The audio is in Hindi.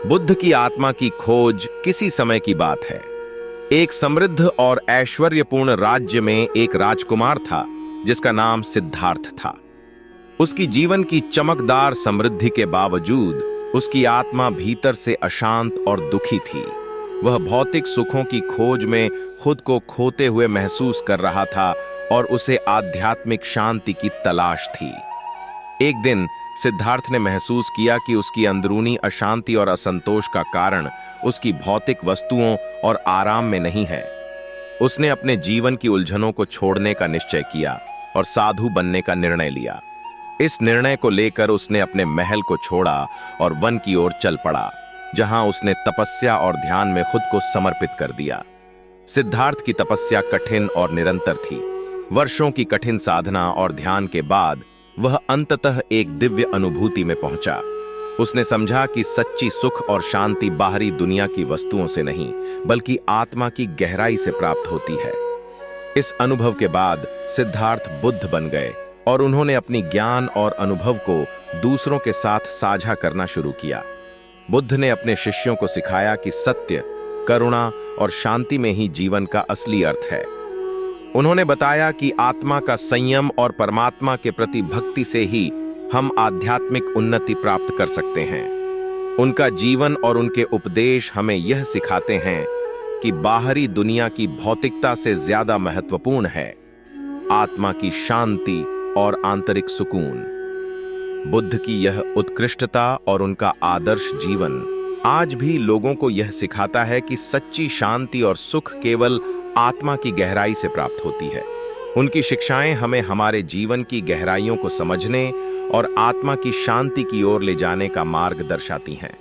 बुद्ध की आत्मा की खोज किसी समय की बात है। एक समृद्ध और ऐश्वर्यपूर्ण राज्य में एक राजकुमार था जिसका नाम सिद्धार्थ था। उसकी जीवन की चमकदार समृद्धि के बावजूद उसकी आत्मा भीतर से अशांत और दुखी थी। वह भौतिक सुखों की खोज में खुद को खोते हुए महसूस कर रहा था और उसे आध्यात्मिक शांति की तलाश थी। एक दिन सिद्धार्थ ने महसूस किया कि उसकी अंदरूनी अशांति और असंतोष का कारण उसकी भौतिक वस्तुओं और आराम में नहीं है। उसने अपने जीवन की उलझनों को छोड़ने का निश्चय किया और साधु बनने का निर्णय लिया। इस निर्णय को लेकर उसने अपने महल को छोड़ा और वन की ओर चल पड़ा, जहां उसने तपस्या और ध्यान में खुद को समर्पित कर दिया। सिद्धार्थ की तपस्या कठिन और निरंतर थी। वर्षों की कठिन साधना और ध्यान के बाद वह अंततः एक दिव्य अनुभूति में पहुंचा। उसने समझा कि सच्ची सुख और शांति बाहरी दुनिया की वस्तुओं से नहीं, बल्कि आत्मा की गहराई से प्राप्त होती है। इस अनुभव के बाद सिद्धार्थ बुद्ध बन गए और उन्होंने अपनी ज्ञान और अनुभव को दूसरों के साथ साझा करना शुरू किया। बुद्ध ने अपने शिष्यों को सिखाया कि सत्य, करुणा और शांति में ही जीवन का असली अर्थ है। उन्होंने बताया कि आत्मा का संयम और परमात्मा के प्रति भक्ति से ही हम आध्यात्मिक उन्नति प्राप्त कर सकते हैं। उनका जीवन और उनके उपदेश हमें यह सिखाते हैं कि बाहरी दुनिया की भौतिकता से ज्यादा महत्वपूर्ण है आत्मा की शांति और आंतरिक सुकून। बुद्ध की यह उत्कृष्टता और उनका आदर्श जीवन आज भी लोगों को यह सिखाता है कि सच्ची शांति और सुख केवल आत्मा की गहराई से प्राप्त होती है। उनकी शिक्षाएं हमें हमारे जीवन की गहराइयों को समझने और आत्मा की शांति की ओर ले जाने का मार्ग दर्शाती हैं।